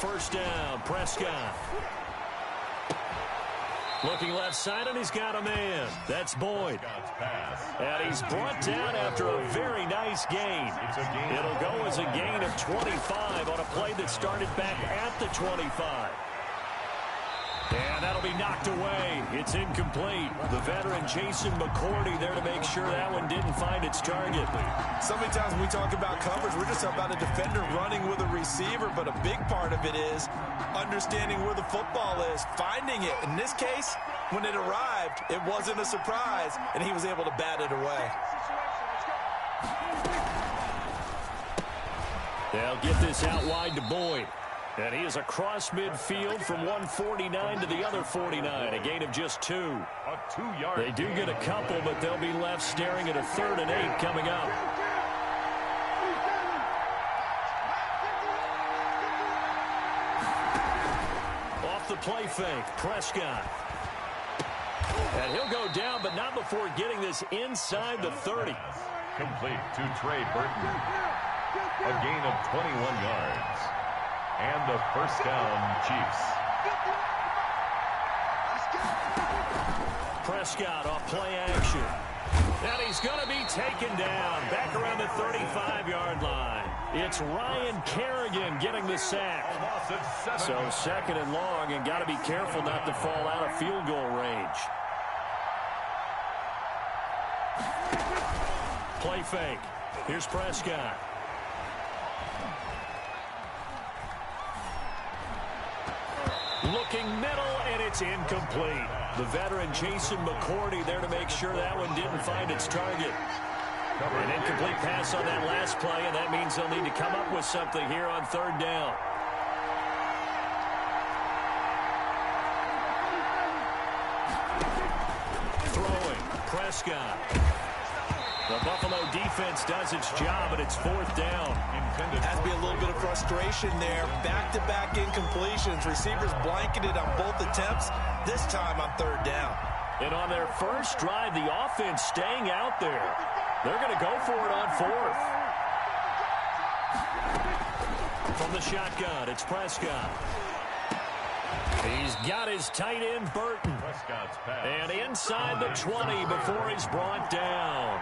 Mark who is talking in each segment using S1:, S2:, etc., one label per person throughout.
S1: first down. Prescott. Looking left side, and he's got a man. That's Boyd. And he's brought down after a very nice gain. It'll go as a gain of 25 on a play that started back at the 25. And that'll be knocked away. It's incomplete. The veteran Jason McCourty there to make sure that one didn't find its target.
S2: So many times when we talk about coverage, we're just about a defender running with a receiver, but a big part of it is understanding where the football is, finding it. In this case, when it arrived, it wasn't a surprise, and he was able to bat it away.
S1: They'll get this out wide to Boyd. And he is across midfield from 149 to the other 49, a gain of just 2. They do get a couple, but they'll be left staring at a 3rd and 8 coming up. Off the play fake, Prescott. And he'll go down, but not before getting this inside the 30.
S3: Complete to Trey Burton. A gain of 21 yards. And the first down, Chiefs.
S1: Prescott off play action. And he's going to be taken down back around the 35-yard line. It's Ryan Kerrigan getting the sack. So 2nd and long, and got to be careful not to fall out of field goal range. Play fake. Here's Prescott. Looking middle, and it's incomplete. The veteran Jason McCourty there to make sure that one didn't find its target. An incomplete pass on that last play, and that means they'll need to come up with something here on 3rd down. Throwing, Prescott. The Buffalo defense does its job, and it's 4th down.
S2: Has to be a little bit of frustration there. Back-to-back incompletions. Receivers blanketed on both attempts, this time on 3rd down.
S1: And on their first drive, the offense staying out there. They're going to go for it on 4th. From the shotgun, it's Prescott. He's got his tight end, Burton. And inside the 20 before he's brought down.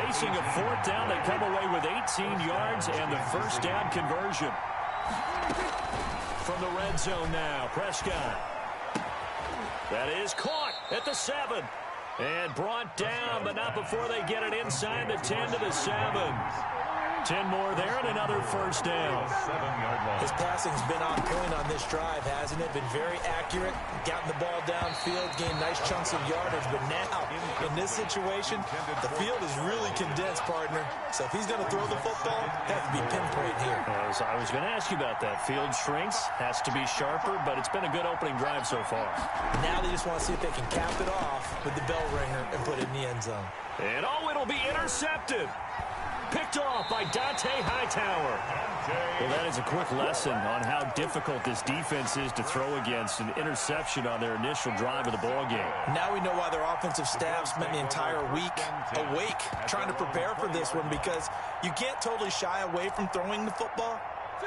S1: Facing a 4th down, they come away with 18 yards and the first down conversion. From the red zone now, Prescott. That is caught at the 7. And brought down, but not before they get it inside the 10 to the 7. 10 more there and another first down.
S2: His passing's been on point on this drive, hasn't it? Been very accurate, gotten the ball downfield, gained nice chunks of yardage. But now, in this situation, the field is really condensed, partner. So if he's going to throw the football, it has to be pinpoint here.
S1: I was going to ask you about that. Field shrinks, has to be sharper, but it's been a good opening drive so far.
S2: Now they just want to see if they can cap it off with the bell ringer and put it in the end zone.
S1: And it'll be intercepted. Picked off by Dante Hightower. Well, that is a quick lesson on how difficult this defense is to throw against. An interception on their initial drive of the ballgame.
S2: Now we know why their offensive staff spent the entire week awake trying to prepare for this one, because you can't totally shy away from throwing the football.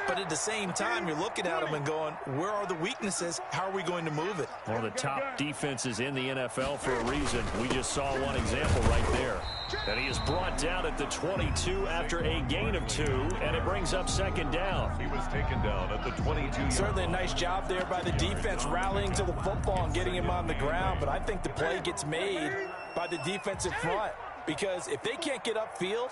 S2: But at the same time, you're looking at them and going, where are the weaknesses? How are we going to move it?
S1: One of the top defenses in the NFL for a reason. We just saw one example right there. And he is brought down at the 22 after a gain of 2, and it brings up 2nd down.
S3: He was taken down at the 22.
S2: Certainly a nice job there by the defense rallying to the football and getting him on the ground, but I think the play gets made by the defensive front, because if they can't get upfield,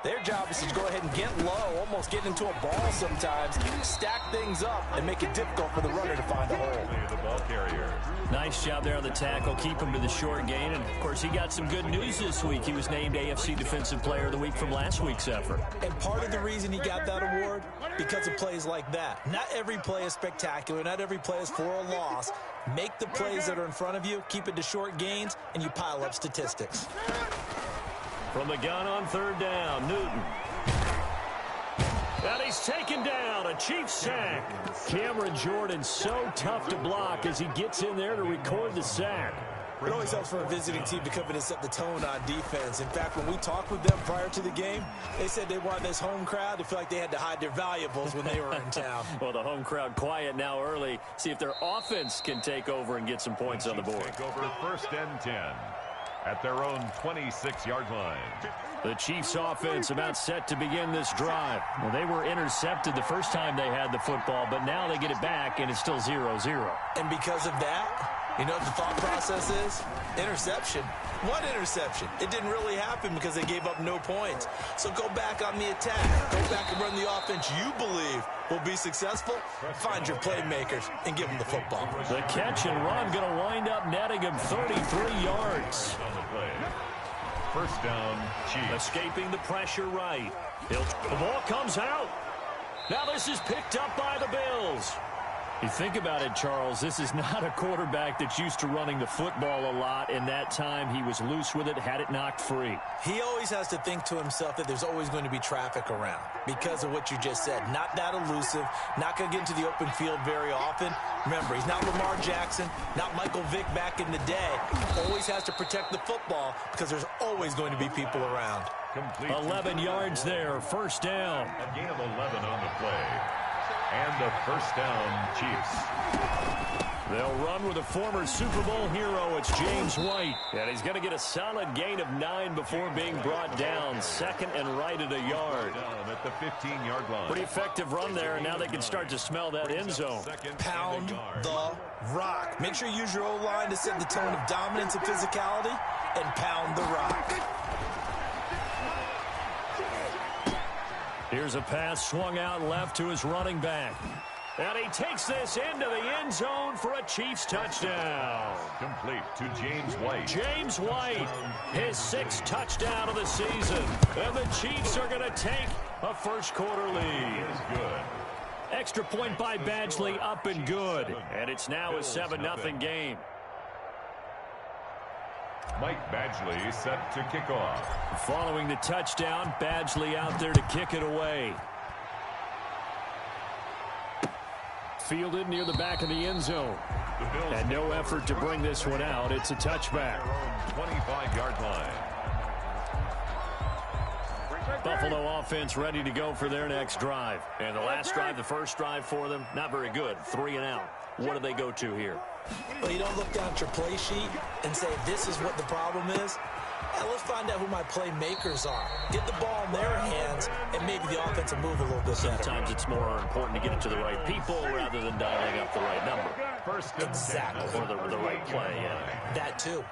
S2: their job is to go ahead and get low, almost get into a ball sometimes, stack things up, and make it difficult for the runner to find a hole.
S3: The ball carrier.
S1: Nice job there on the tackle, keep him to the short gain, and of course he got some good news this week. He was named AFC Defensive Player of the Week from last week's effort.
S2: And part of the reason he got that award, because of plays like that. Not every play is spectacular, not every play is for a loss. Make the plays that are in front of you, keep it to short gains, and you pile up statistics.
S1: From the gun on 3rd down, Newton. And he's taken down, a Chiefs sack. Cameron Jordan so tough to block as he gets in there to record the sack.
S2: It always helps for a visiting team to come in and set the tone on defense. In fact, when we talked with them prior to the game, they said they wanted this home crowd to feel like they had to hide their valuables when they were in town.
S1: Well, the home crowd quiet now early. See if their offense can take over and get some points on the board.
S3: Take over 1st and 10 at their own 26-yard line.
S1: The Chiefs offense about set to begin this drive. Well, they were intercepted the first time they had the football, but now they get it back, and it's still 0-0.
S2: And because of that, you know what the thought process is? Interception. What interception? It didn't really happen because they gave up no points. So go back on the attack. Go back and run the offense you believe will be successful. Find your playmakers and give them the football.
S1: The catch and run going to wind up netting him 33 yards.
S3: 1st down, Chiefs.
S1: Escaping the pressure right. The ball comes out. Now this is picked up by the Bills. You think about it, Charles, this is not a quarterback that's used to running the football a lot. In that time, he was loose with it, had it knocked free.
S2: He always has to think to himself that there's always going to be traffic around because of what you just said. Not that elusive, not going to get into the open field very often. Remember, he's not Lamar Jackson, not Michael Vick back in the day. Always has to protect the football because there's always going to be people around.
S3: Complete
S1: 11 yards there, 1st down.
S3: A gain of 11 on the play. And a 1st down, Chiefs.
S1: They'll run with a former Super Bowl hero. It's James White. And he's going to get a solid gain of 9 before being brought down. 2nd and right at a yard.
S3: Down at the 15-yard line.
S1: Pretty effective run there, and now they can start to smell that end zone.
S2: Pound the rock. Make sure you use your O-line to set the tone of dominance and physicality, and pound the rock.
S1: Here's a pass swung out left to his running back. And he takes this into the end zone for a Chiefs touchdown.
S3: Complete to James White.
S1: James White, his 6th touchdown of the season. And the Chiefs are going to take a first-quarter lead.
S3: Good.
S1: Extra point by Badgley, up and good. And it's now a 7-0 game.
S3: Mike Badgley set to kick off.
S1: Following the touchdown, Badgley out there to kick it away. Fielded near the back of the end zone. And no effort to bring this one out. It's a touchback.
S3: 25-yard line.
S1: Buffalo offense ready to go for their next drive. And the last drive, the first drive for them, not very good. 3 and out. What do they go to here?
S2: Well, you don't look down at your play sheet and say, this is what the problem is. Now let's find out who my playmakers are. Get the ball in their hands, and maybe the offense will move a little bit better.
S1: Sometimes it's more important to get it to the right people rather than dialing up the right number.
S2: Exactly.
S1: Or the right play, yeah.
S2: That too.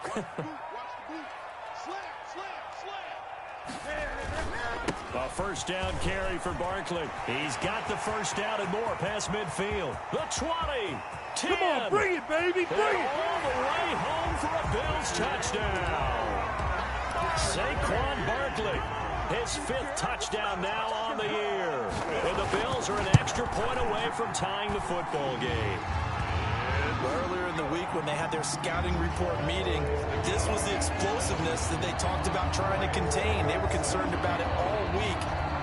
S1: A 1st down carry for Barkley. He's got the 1st down and more past midfield. The 20. 10.
S4: Come on, bring it, baby, bring it.
S1: All the way home for a Bills touchdown. Saquon Barkley, his 5th touchdown now on the year. And the Bills are an extra point away from tying the football game.
S2: Earlier in the week when they had their scouting report meeting, this was the explosiveness that they talked about trying to contain. They were concerned about it all week,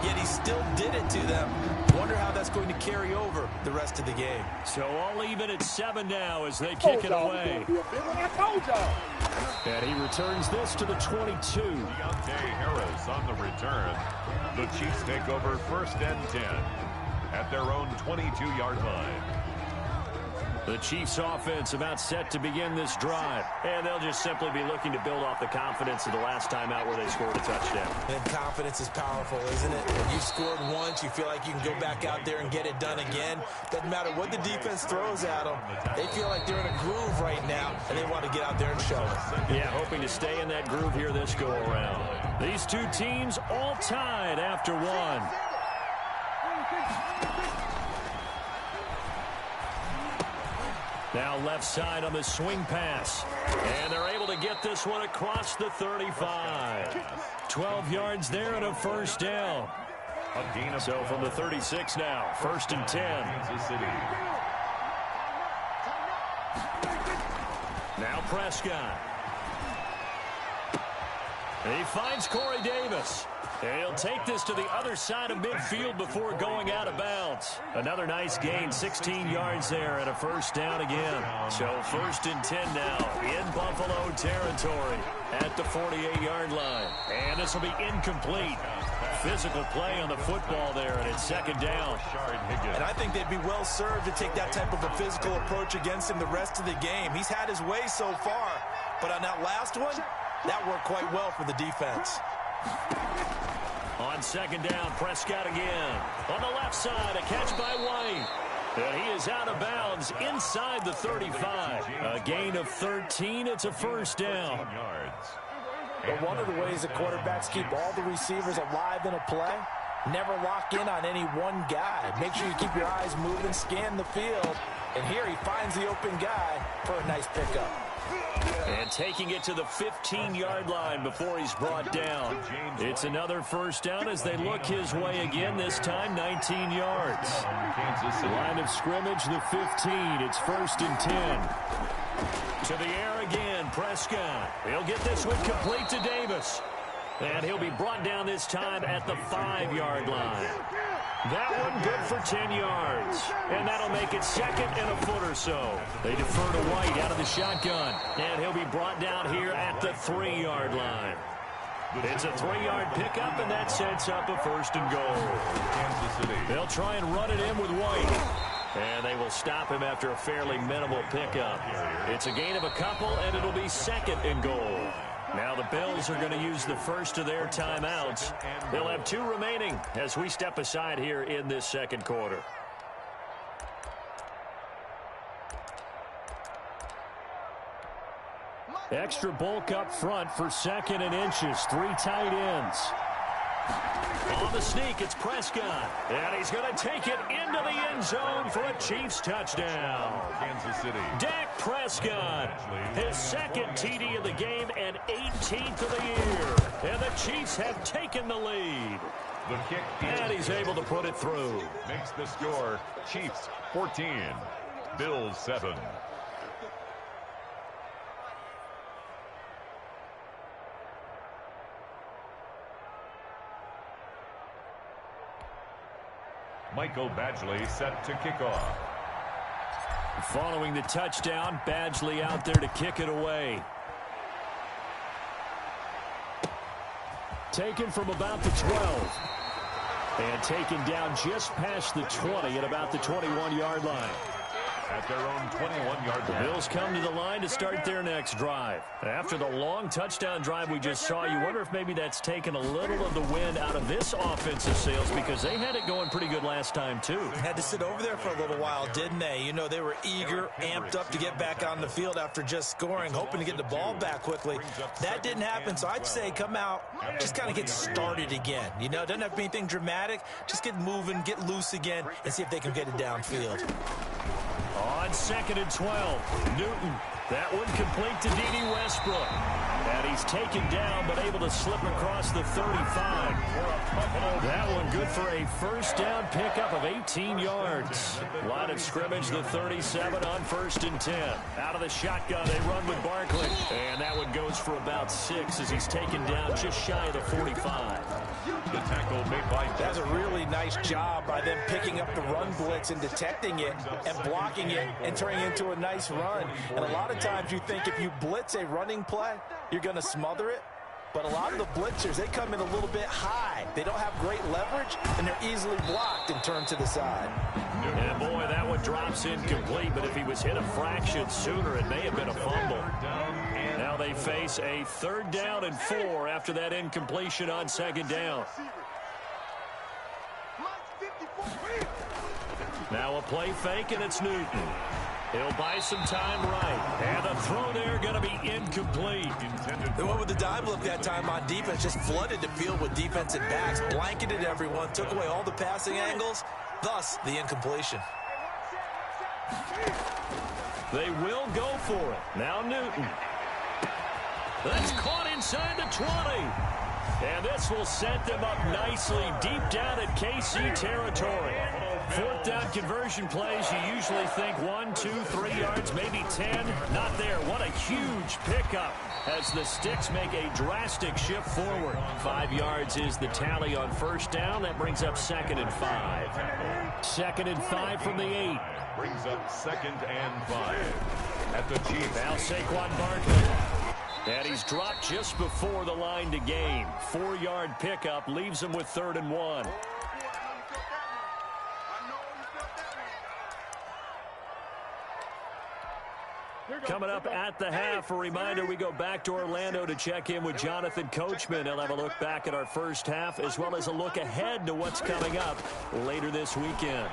S2: yet he still did it to them. Wonder how that's going to carry over the rest of the game.
S1: So all even at 7 now as they kick it away. And he returns this to the 22.
S3: Deontay Harris on the return. The Chiefs take over 1st and 10 at their own 22-yard line.
S1: The Chiefs offense about set to begin this drive. And they'll just simply be looking to build off the confidence of the last time out where they scored a touchdown.
S2: And confidence is powerful, isn't it? When you've scored once, you feel like you can go back out there and get it done again. Doesn't matter what the defense throws at them. They feel like they're in a groove right now, and they want to get out there and show it.
S1: Yeah, hoping to stay in that groove here this go-around. These two teams all tied after one. Now left side on the swing pass. And they're able to get this one across the 35. 12 yards there and a 1st down. So from the 36 now, 1st and 10. Now Prescott. He finds Corey Davis. He'll take this to the other side of midfield before going out of bounds. Another nice gain, 16 yards there, and a first down again. So 1st and 10 now in Buffalo territory at the 48-yard line. And this will be incomplete. Physical play on the football there, and it's 2nd down.
S2: And I think they'd be well served to take that type of a physical approach against him the rest of the game. He's had his way so far, but on that last one, that worked quite well for the defense.
S1: On 2nd down, Prescott again. On the left side, a catch by White. And he is out of bounds inside the 35. A gain of 13. It's a first down.
S2: But one of the ways the quarterbacks keep all the receivers alive in a play, never lock in on any one guy. Make sure you keep your eyes moving, scan the field. And here he finds the open guy for a nice pickup.
S1: And taking it to the 15-yard line before he's brought down. It's another first down as they look his way again, this time 19 yards. Line of scrimmage, the 15. It's 1st and 10. To the air again, Prescott. He'll get this one complete to Davis. And he'll be brought down this time at the 5-yard line. That one good for 10 yards. And that'll make it 2nd and a foot or so. They defer to White out of the shotgun. And he'll be brought down here at the 3-yard line. It's a 3-yard pickup, and that sets up a 1st and goal. They'll try and run it in with White. And they will stop him after a fairly minimal pickup. It's a gain of a couple, and it'll be 2nd and goal. Now the Bills are going to use the first of their timeouts. They'll have 2 remaining as we step aside here in this 2nd quarter. Extra bulk up front for 2nd and inches. 3 tight ends. On the sneak, it's Prescott. And he's going to take it into the end zone for a Chiefs touchdown.
S3: Kansas City.
S1: Dak Prescott, his 2nd TD of the game and 18th of the year. And the Chiefs have taken the lead.
S3: The kick.
S1: And he's able to put it through.
S3: Makes the score Chiefs 14, Bills 7. Michael Badgley set to kick off.
S1: Following the touchdown, Badgley out there to kick it away. Taken from about the 12. And taken down just past the 20 at about the 21-yard line.
S3: At their own 21-yard
S1: The
S3: line.
S1: Bills come to the line to start their next drive. After the long touchdown drive we just saw, you wonder if maybe that's taken a little of the wind out of this offensive sails because they had it going pretty good last time, too.
S2: Had to sit over there for a little while, didn't they? You know, they were eager, amped up to get back on the field after just scoring, hoping to get the ball back quickly. That didn't happen, so I'd say come out, just kind of get started again. You know, doesn't have to be anything dramatic. Just get moving, get loose again, and see if they can get it downfield.
S1: On 2nd and 12, Newton. That one complete to D.D. Westbrook. And he's taken down but able to slip across the 35. That one good for a first down pickup of 18 yards. Line of scrimmage, the 37 on 1st and 10. Out of the shotgun, they run with Barkley. And that one goes for about 6 as he's taken down just shy of the 45.
S3: The tackle made by
S2: That's a really nice job by them picking up the run blitz and detecting it and blocking it and turning it into a nice run. And a lot of times you think if you blitz a running play, you're going to smother it. But a lot of the blitzers, they come in a little bit high. They don't have great leverage, and they're easily blocked and turned to the side.
S1: And boy, that one drops incomplete, but if he was hit a fraction sooner, it may have been a fumble. Now they face a 3rd down and 4 after that incompletion on 2nd down. Now a play fake, and it's Newton. He'll buy some time right. And the throw there going to be incomplete.
S2: They went with the dime look that time on defense, just flooded the field with defensive backs, blanketed everyone, took away all the passing angles, thus the incompletion.
S1: They will go for it. Now Newton. That's caught inside the 20. And this will set them up nicely deep down at KC territory. Fourth down conversion plays, you usually think 1, 2, 3 yards, maybe 10. Not there. What a huge pickup as the Sticks make a drastic shift forward. 5 yards is the tally on first down. That brings up 2nd and 5. 2nd and 5 from the 8.
S3: Brings up 2nd and 5 at the Chiefs.
S1: Now Saquon Barkley. And he's dropped just before the line to gain. 4-yard pickup leaves him with 3rd and 1. Coming up at the half, a reminder, we go back to Orlando to check in with Jonathan Coachman. He'll have a look back at our first half as well as a look ahead to what's coming up later this weekend.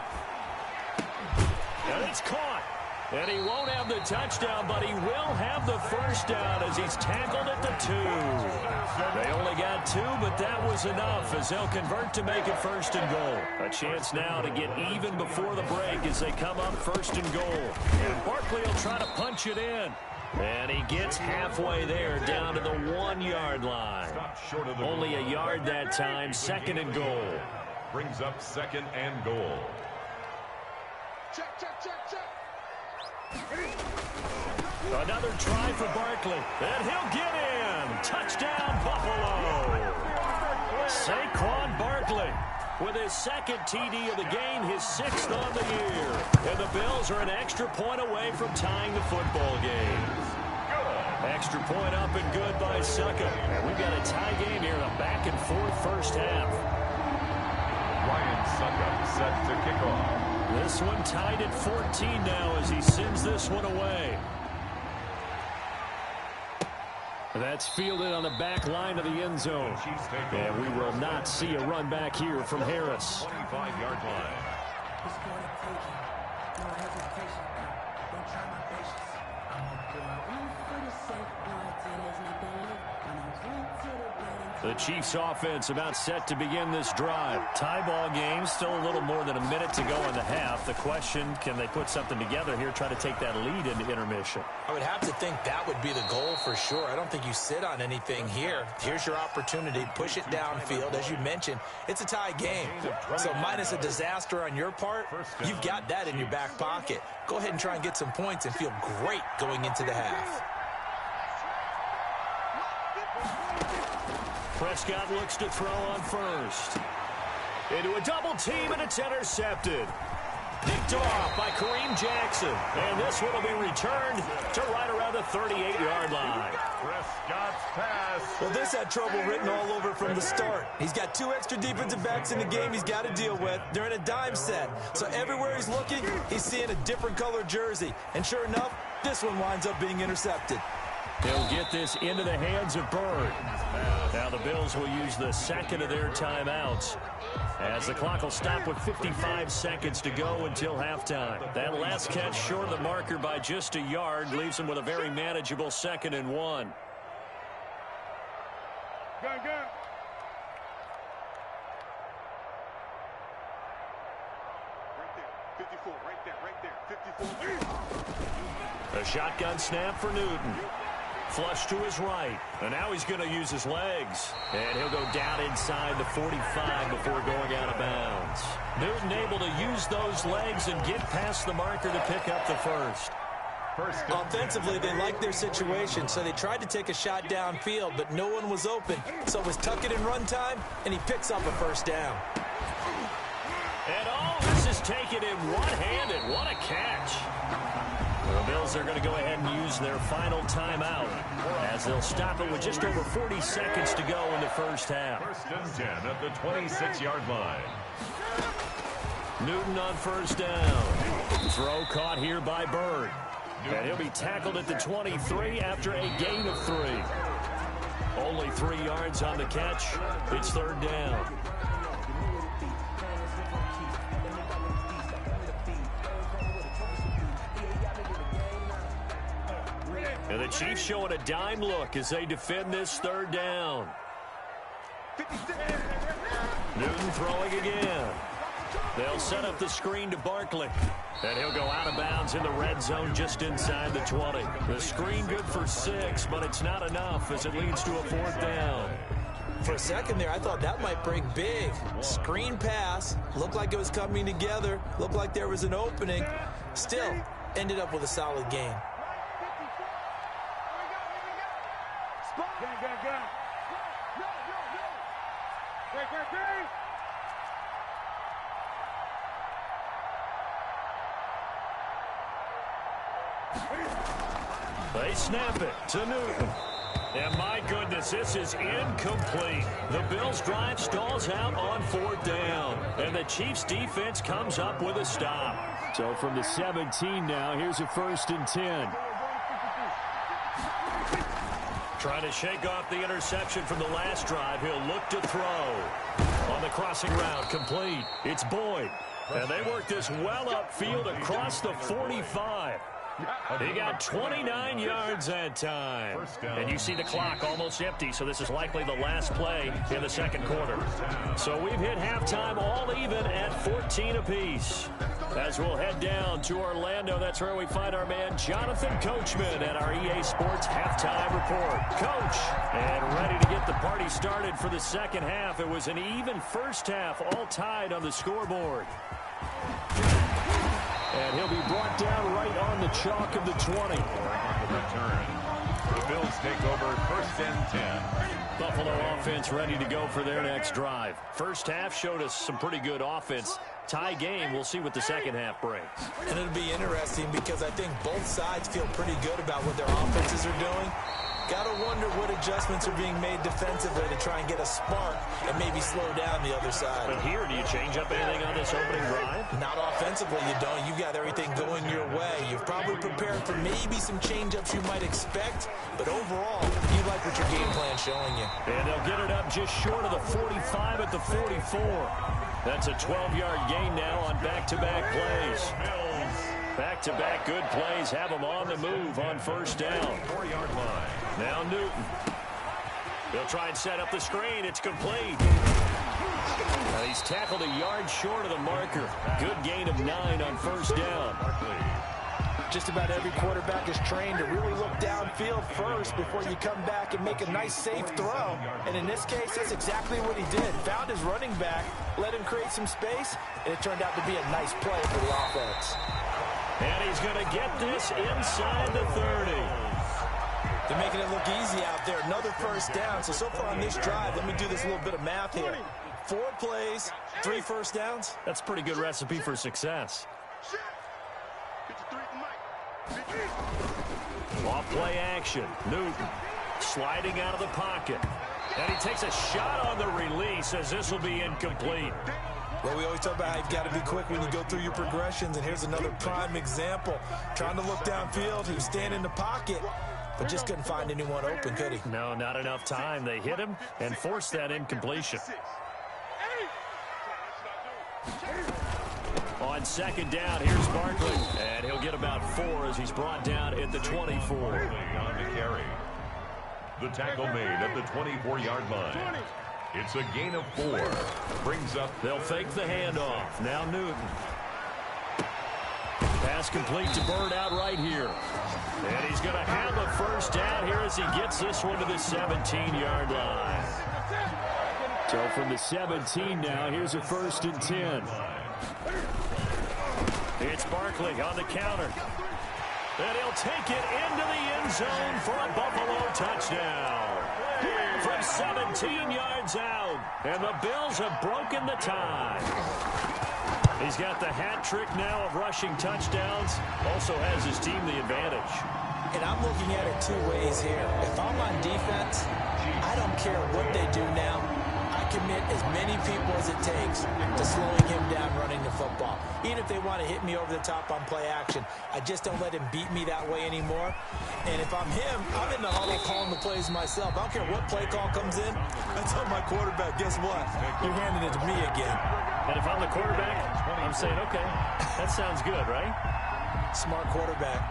S1: And it's caught. And he won't have the touchdown, but he will have the first down as he's tackled at the 2. They only got 2, but that was enough as they'll convert to make it 1st and goal. A chance now to get even before the break as they come up 1st and goal. And Barkley will try to punch it in. And he gets halfway there down to the 1-yard line. Only a yard that time, 2nd and goal.
S3: Brings up 2nd and goal.
S4: Check, check, check, check.
S1: Another try for Barkley, and he'll get in. Touchdown, Buffalo. Saquon Barkley with his 2nd TD of the game, his 6th on the year. And the Bills are an extra point away from tying the football game. Extra point up and good by Succa. And we've got a tie game here, a back-and-forth first half.
S3: Ryan Succa set to kick off.
S1: This one tied at 14 now as he sends this one away. That's fielded on the back line of the end zone. And we will not see a run back here from Harris.
S3: 25-yard line.
S1: The Chiefs offense about set to begin this drive. Tie ball game, still a little more than a minute to go in the half. The question, can they put something together here, try to take that lead into intermission?
S2: I would have to think that would be the goal for sure. I don't think you sit on anything here. Here's your opportunity. Push it downfield. As you mentioned, it's a tie game. So minus a disaster on your part, you've got that in your back pocket. Go ahead and try and get some points and feel great going into the half.
S1: Prescott looks to throw on first. Into a double team, and it's intercepted. Picked off by Kareem Jackson. And this one will be returned to right around the 38-yard line.
S3: Prescott's pass.
S2: Well, this had trouble written all over from the start. He's got 2 extra defensive backs in the game he's got to deal with. They're in a dime set. So everywhere he's looking, he's seeing a different color jersey. And sure enough, this one winds up being intercepted.
S1: They'll get this into the hands of Bird. Now the Bills will use the 2nd of their timeouts as the clock will stop with 55 seconds to go until halftime. That last catch short of the marker by just a yard leaves them with a very manageable 2nd and 1.
S4: Go, go. Right there, 54,
S1: A shotgun snap for Newton. Flush to his right. And now he's going to use his legs. And he'll go down inside the 45 before going out of bounds. Newton able to use those legs and get past the marker to pick up the first.
S2: Offensively, they liked their situation, so they tried to take a shot downfield, but no one was open. So it was tuck it in run time, and he picks up a first down.
S1: And all this is taken in one-handed. What a catch. The Bills are going to go ahead and use their final timeout as they'll stop it with just over 40 seconds to go in the first half.
S3: 1st and 10 at the 26-yard line.
S1: Newton on first down. Throw caught here by Bird. And he'll be tackled at the 23 after a gain of 3. Only 3 yards on the catch. It's 3rd down. And the Chiefs showing a dime look as they defend this 3rd down. Newton throwing again. They'll set up the screen to Barkley. And he'll go out of bounds in the red zone just inside the 20. The screen good for 6, but it's not enough as it leads to a 4th down.
S2: For a second there, I thought that might break big. Screen pass, looked like it was coming together, looked like there was an opening. Still, ended up with a solid gain.
S1: They snap it to Newton. And my goodness, this is incomplete. The Bills' drive stalls out on 4th down. And the Chiefs' defense comes up with a stop. So from the 17 now, here's a 1st and 10. Trying to shake off the interception from the last drive. He'll look to throw. On the crossing route, complete. It's Boyd. And they work this well upfield across the 45. He got 29 yards that time. And you see the clock almost empty, so this is likely the last play in the second quarter. So we've hit halftime all even at 14 apiece. As we'll head down to Orlando, that's where we find our man Jonathan Coachman at our EA Sports Halftime Report. Coach, and ready to get the party started for the second half. It was an even first half, all tied on the scoreboard. And he'll be brought down right on the chalk of the 20.
S3: On the return, the Bills take over 1st and 10.
S1: Buffalo offense ready to go for their next drive. First half showed us some pretty good offense. Tie game, we'll see what the second half brings.
S2: And it'll be interesting because I think both sides feel pretty good about what their offenses are doing. Gotta wonder what adjustments are being made defensively to try and get a spark and maybe slow down the other side.
S1: But here, do you change up anything on this opening drive?
S2: Not offensively, you don't. You've got everything going your way. You've probably prepared for maybe some change-ups you might expect, but overall, you like what your game plan's showing you.
S1: And they'll get it up just short of the 45 at the 44. That's a 12-yard gain now on back-to-back plays. Back-to-back good plays have them on the move on 1st down.
S3: 4-yard line.
S1: Now Newton. He'll try and set up the screen. It's complete. And he's tackled a yard short of the marker. Good gain of 9 on 1st down.
S2: Just about every quarterback is trained to really look downfield first before you come back and make a nice, safe throw. And in this case, that's exactly what he did. Found his running back, let him create some space, and it turned out to be a nice play for the offense.
S1: And he's going to get this inside the 30.
S2: They're making it look easy out there. Another 1st down. So far on this drive, let me do this little bit of math here. 4 plays, 3 1st downs.
S1: That's a pretty good recipe for success. Off play action. Newton sliding out of the pocket. And he takes a shot on the release as this will be incomplete.
S2: Well, we always talk about how you've got to be quick when you go through your progressions, and here's another prime example. Trying to look downfield, he was standing in the pocket, but just couldn't find anyone open, could he?
S1: No, not enough time. They hit him and forced that incompletion. On 2nd down, here's Barkley, and he'll get about 4 as he's brought down at the 24.
S3: On the carry. The tackle made at the 24-yard line. It's a gain of 4. Brings up.
S1: They'll fake the handoff. Now Newton. Pass complete to Bird out right here. And he's going to have a 1st down here as he gets this one to the 17-yard line. So from the 17 now, here's a 1st and 10. It's Barkley on the counter. And he'll take it into the end zone for a Buffalo touchdown. From 17 yards out. And the Bills have broken the tie. He's got the hat trick now of rushing touchdowns. Also has his team the advantage.
S2: And I'm looking at it 2 ways here. If I'm on defense, I don't care what they do now. I commit as many people as it takes to slowing him down running the football. Even if they want to hit me over the top on play action, I just don't let him beat me that way anymore. And if I'm him, I'm in the huddle calling the plays myself. I don't care what play call comes in. I tell my quarterback, guess what? You're handing it to me again.
S1: And if I'm the quarterback, I'm saying, okay, that sounds good, right?
S2: Smart quarterback.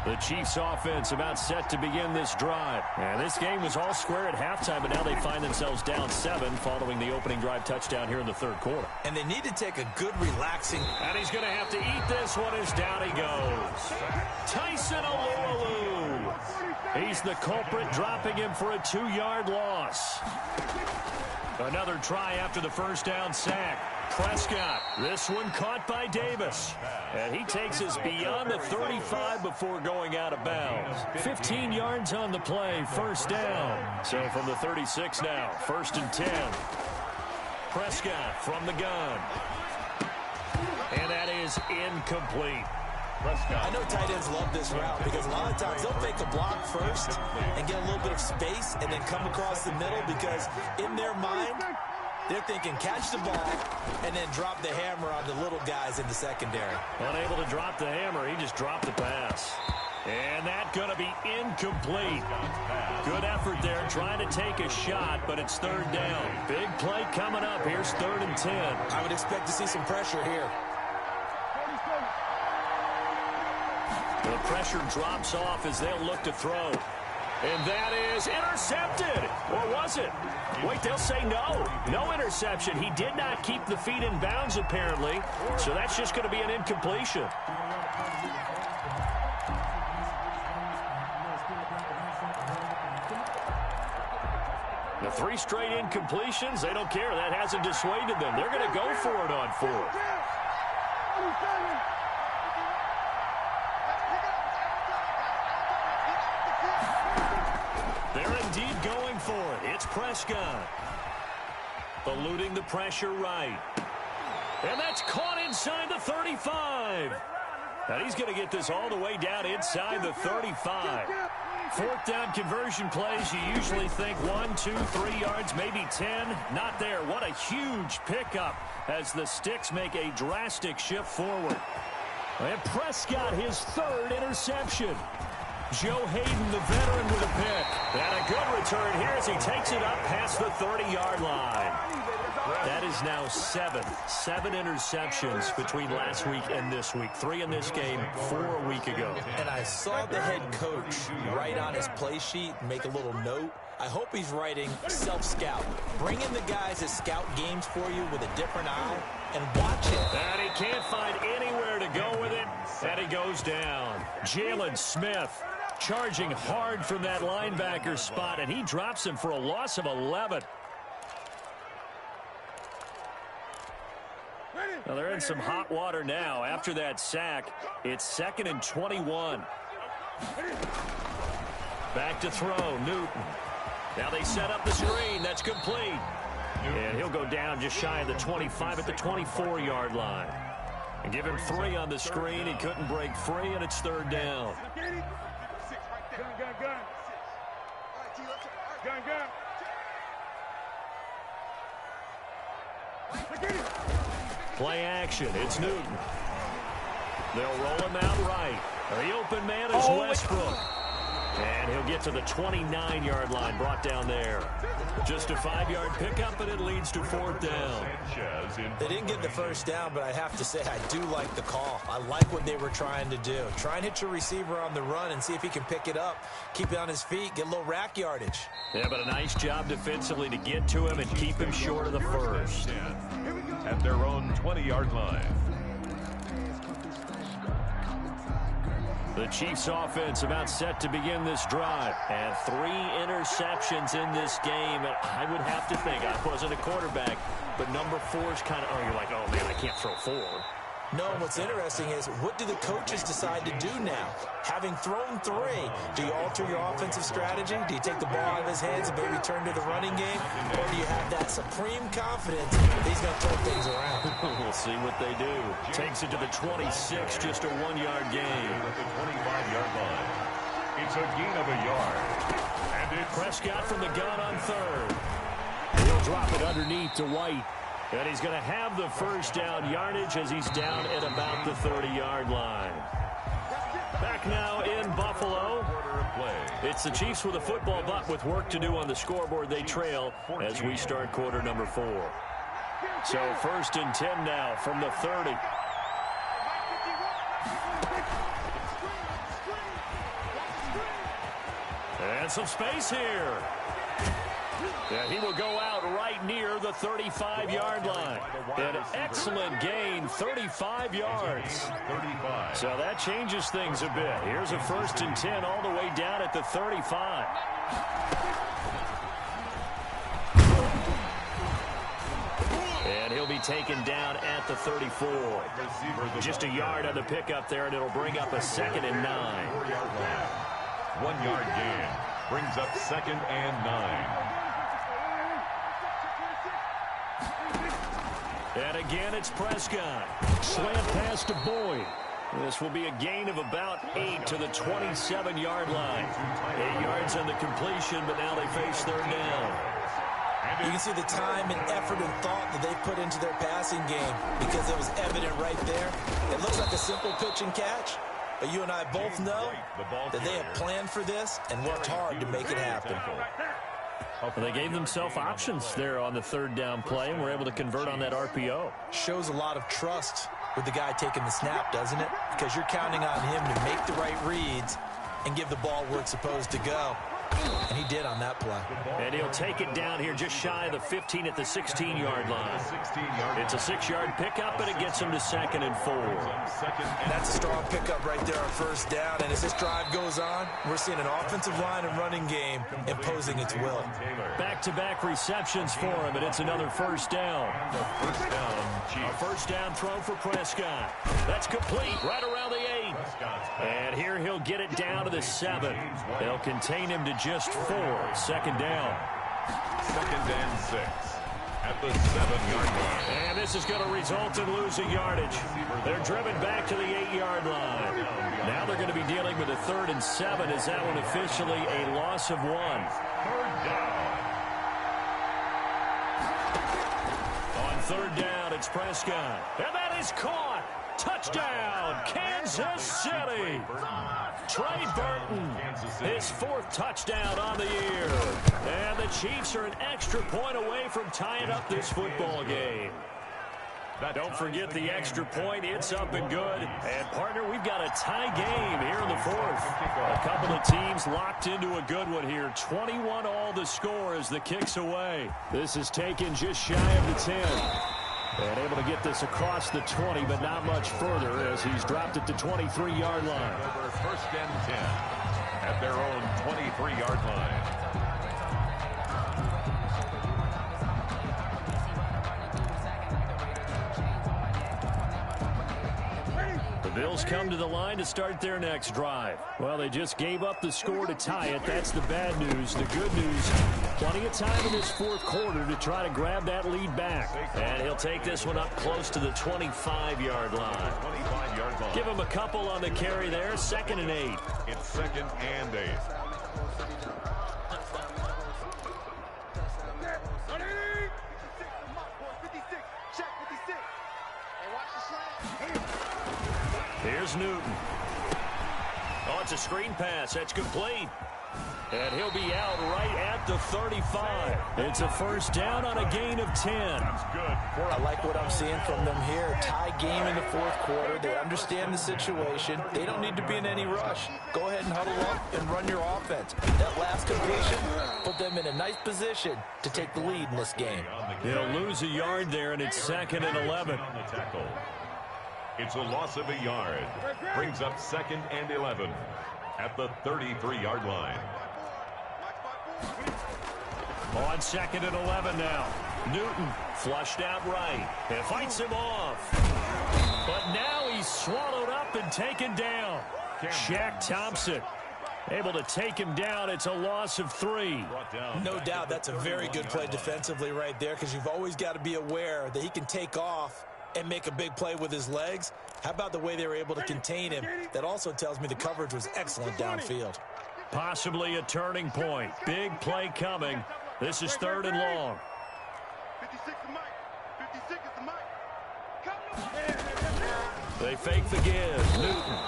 S1: The Chiefs offense about set to begin this drive. And this game was all square at halftime, but now they find themselves down 7 following the opening drive touchdown here in the third quarter.
S2: And they need to take a good relaxing.
S1: And he's going to have to eat this one as down he goes. Tyson Alualu. He's the culprit, dropping him for a 2-yard loss. Another try after the first down sack. Prescott, this one caught by Davis. And he takes us beyond the 35 before going out of bounds. 15 yards on the play, first down. So from the 36 now, 1st and 10. Prescott from the gun. And that is incomplete.
S2: I know tight ends love this route because a lot of times they'll fake a block first and get a little bit of space and then come across the middle because in their mind, they're thinking catch the ball and then drop the hammer on the little guys in the secondary.
S1: Unable to drop the hammer, he just dropped the pass. And that's going to be incomplete. Good effort there trying to take a shot, but it's 3rd down. Big play coming up. Here's 3rd and 10.
S2: I would expect to see some pressure here.
S1: The pressure drops off as they'll look to throw. And that is intercepted. Or was it? Wait, they'll say no. No interception. He did not keep the feet in bounds, apparently. So that's just going to be an incompletion. The 3 straight incompletions, they don't care. That hasn't dissuaded them. They're going to go for it on 4th. They're indeed going for it. It's Prescott. Eluding the pressure right. And that's caught inside the 35. And he's going to get this all the way down inside the 35. 4th down conversion plays, you usually think 1, 2, 3 yards, maybe 10. Not there. What a huge pickup as the Sticks make a drastic shift forward. And Prescott, his 3rd interception. Joe Hayden, the veteran, with a pick. And a good return here as he takes it up past the 30-yard line. That is now 7 interceptions between last week and this week. 3 in this game, 4 a week ago.
S2: And I saw the head coach write on his play sheet, make a little note. I hope he's writing self-scout. Bring in the guys that scout games for you with a different eye and watch it.
S1: And he can't find anywhere to go with it. And he goes down. Jalen Smith charging hard from that linebacker spot, and he drops him for a loss of 11. Now they're in some hot water now. After that sack, it's 2nd and 21. Back to throw, Newton. Now they set up the screen. That's complete. And he'll go down just shy of the 25 at the 24-yard line. And give him 3 on the screen. He couldn't break free, and it's 3rd down. Play action. It's Newton. They'll roll him out right. The open man is Westbrook. And he'll get to the 29-yard line, brought down there. Just a 5-yard pickup, and it leads to 4th down.
S2: They didn't get the first down, but I have to say I do like the call. I like what they were trying to do. Try and hit your receiver on the run and see if he can pick it up, keep it on his feet, get a little rack yardage.
S1: Yeah, but a nice job defensively to get to him and keep him short of the first.
S3: At their own 20-yard line.
S1: The Chiefs offense about set to begin this drive. And 3 interceptions in this game. And I would have to think, I wasn't a quarterback, but number 4 is kind of, oh, you're like, oh, man, I can't throw 4.
S2: No, what's interesting is what do the coaches decide to do now? Having thrown 3, do you alter your offensive strategy? Do you take the ball out of his hands and maybe turn to the running game? Or do you have that supreme confidence that he's going to turn things around?
S1: We'll see what they do. Takes it to the 26, just a 1-yard gain.
S3: At the 25-yard line. It's a gain of a yard. And it's
S1: Prescott from the gun on 3rd. He'll drop it underneath to White. And he's going to have the first down yardage as he's down at about the 30-yard line. Back now in Buffalo. It's the Chiefs with a football, but with work to do on the scoreboard, they trail as we start quarter number 4. So 1st and 10 now from the 30. And some space here. And he will go out right near the 35-yard line. An excellent gain, 35 yards. So that changes things a bit. Here's a 1st and 10 all the way down at the 35. And he'll be taken down at the 34. Just a yard on the pickup there, and it'll bring up a 2nd and 9.
S3: 1 yard gain brings up 2nd and 9.
S1: And again, it's Prescott. Slant pass to Boyd. This will be a gain of about 8 to the 27-yard line. 8 yards on the completion, but now they face 3rd down.
S2: You can see the time and effort and thought that they put into their passing game because it was evident right there. It looks like a simple pitch and catch, but you and I both know that they have planned for this and worked hard to make it happen.
S1: Well, they gave themselves options there on the 3rd down play and were able to convert on that RPO.
S2: Shows a lot of trust with the guy taking the snap, doesn't it? Because you're counting on him to make the right reads and give the ball where it's supposed to go. And he did on that play.
S1: And he'll take it down here just shy of the 15 at the 16-yard line. It's a 6-yard pickup, but it gets him to 2nd and 4.
S2: That's a strong pickup right there on 1st down. And as this drive goes on, we're seeing an offensive line and running game imposing its will.
S1: Back-to-back receptions for him, and it's another 1st down. A 1st down throw for Prescott. That's complete right around the 8. And here he'll get it down to the 7. They'll contain him to just 4. 2nd down.
S3: 2nd and 6 at the 7-yard line.
S1: And this is going to result in losing yardage. They're driven back to the 8-yard line. Now they're going to be dealing with a 3rd and 7. Is that one officially a loss of 1?
S3: 3rd down.
S1: On 3rd down, it's Prescott. And that is caught. Touchdown, Kansas City. Trey Burton, his 4th touchdown on the year. And the Chiefs are an extra point away from tying up this football game. Don't forget the extra point. It's up and good. And, partner, we've got a tie game here in the 4th. A couple of teams locked into a good one here. 21 all the score as the kick's away. This is taken just shy of the 10. And able to get this across the 20, but not much further as he's dropped it to 23-yard line.
S3: Over 1st and 10 at their own 23-yard line.
S1: The Bills come to the line to start their next drive. Well, they just gave up the score to tie it. That's the bad news. The good news, plenty of time in this 4th quarter to try to grab that lead back. And he'll take this one up close to the 25-yard line. Give him a couple on the carry there. 2nd and 8.
S3: It's 2nd and 8.
S1: Here's Newton. Oh, it's a screen pass. That's complete. And he'll be out right at the 35. It's a 1st down on a gain of 10.
S3: That's good.
S2: I like what I'm seeing from them here. Tie game in the 4th quarter. They understand the situation. They don't need to be in any rush. Go ahead and huddle up and run your offense. That last completion put them in a nice position to take the lead in this game.
S1: They'll lose a yard there, and it's 2nd and 11.
S3: On the tackle. It's a loss of a yard. Brings up 2nd and 11 at the 33-yard line.
S1: On 2nd and 11 now. Newton flushed out right and fights him off. But now he's swallowed up and taken down. Shaq Thompson able to take him down. It's a loss of 3.
S2: No doubt that's a very good play defensively right there because you've always got to be aware that he can take off and make a big play with his legs. How about the way they were able to contain him? That also tells me the coverage was excellent downfield.
S1: Possibly a turning point. Big play coming. This is 3rd and long.
S4: 56 is Mike. 56 is Mike.
S1: They fake the give. Newton.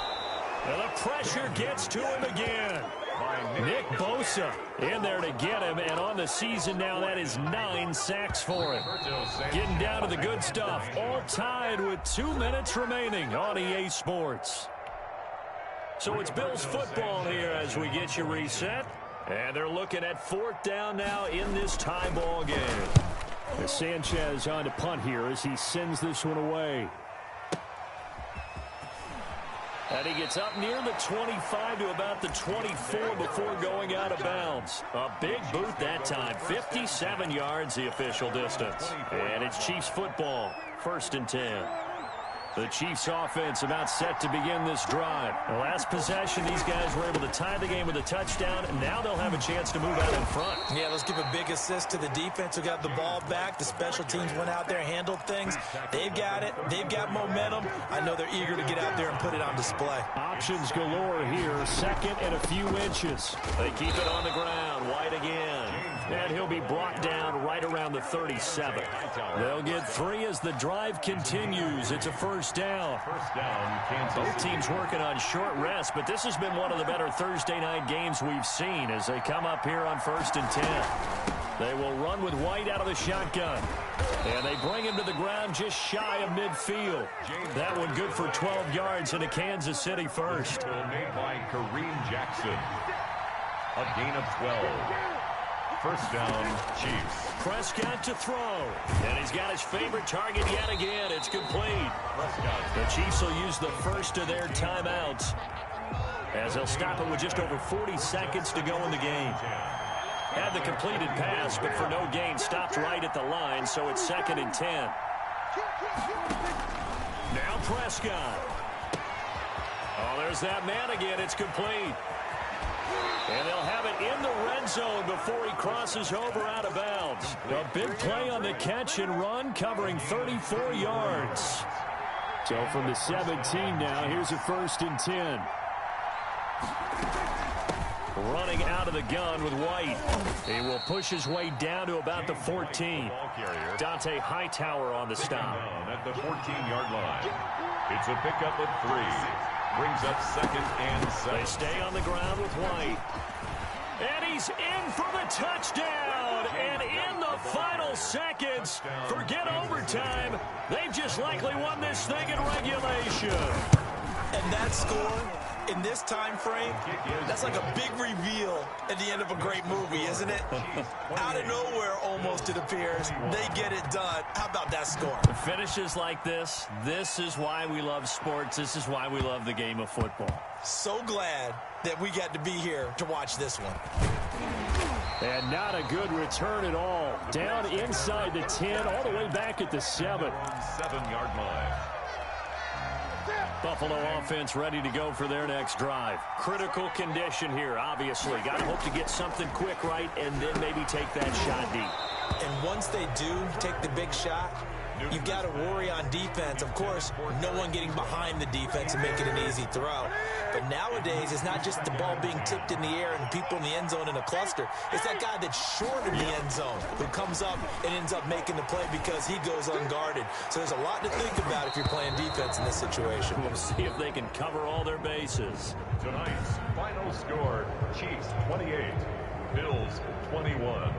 S1: And the pressure gets to him again. Nick Bosa in there to get him, and on the season now, that is 9 sacks for him. Getting down to the good stuff, all tied with 2 minutes remaining on EA Sports. So it's Bills football here as we get you reset. And they're looking at 4th down now in this tie ball game.
S5: As Sanchez on to punt here as he sends this one away.
S1: And he gets up near the 25 to about the 24 before going out of bounds. A big boot that time. 57 yards the official distance. And it's Chiefs football. 1st and 10. The Chiefs offense about set to begin this drive. The last possession, these guys were able to tie the game with a touchdown, and now they'll have a chance to move out in front.
S2: Yeah, let's give a big assist to the defense who got the ball back. The special teams went out there and handled things. They've got it. They've got momentum. I know they're eager to get out there and put it on display.
S5: Options galore here. 2nd and a few inches.
S1: They keep it on the ground. White again. And he'll be brought down right around the 37. They'll get 3 as the drive continues. It's a 1st down. Both teams working on short rest, but this has been one of the better Thursday night games we've seen as they come up here on 1st and 10. They will run with White out of the shotgun. And they bring him to the ground just shy of midfield. That one good for 12 yards into Kansas City 1st.
S3: Made by Kareem Jackson. A gain of 12. 1st down, Chiefs.
S1: Prescott to throw. And he's got his favorite target yet again. It's complete. The Chiefs will use the first of their timeouts as they'll stop it with just over 40 seconds to go in the game. Had the completed pass, but for no gain, stopped right at the line, so it's 2nd and 10. Now Prescott. Oh, there's that man again. It's complete. And they'll have it in the red zone before he crosses over out of bounds. A big play on the catch and run, covering 34 yards.
S5: So from the 17 now, here's a 1st and 10.
S1: Running out of the gun with White. He will push his way down to about the 14. Dante Hightower on the stop.
S3: At the 14-yard line. It's a pickup of 3. Brings up 2nd and 7.
S1: They stay on the ground with White. And he's in for the touchdown. And in the final seconds, forget overtime. They've just likely won this thing in regulation.
S2: And that score in this time frame, that's like a big reveal at the end of a great movie, isn't it? Out of nowhere, almost, it appears. They get it done. How about that score?
S1: Finishes like this is why we love sports. This is why we love the game of football.
S2: So glad that we got to be here to watch this one.
S5: And not a good return at all. Down inside the 10, all the way back at the 7.
S3: 7-yard line.
S1: Buffalo offense ready to go for their next drive. Critical condition here, obviously. Got to hope to get something quick right and then maybe take that shot deep.
S2: And once they do take the big shot, you've got to worry on defense. Of course, no one getting behind the defense and making an easy throw. But nowadays, it's not just the ball being tipped in the air and people in the end zone in a cluster. It's that guy that's short of the end zone who comes up and ends up making the play because he goes unguarded. So there's a lot to think about if you're playing defense in this situation.
S1: We'll see if they can cover all their bases.
S3: Tonight's final score, Chiefs 28, Bills 21.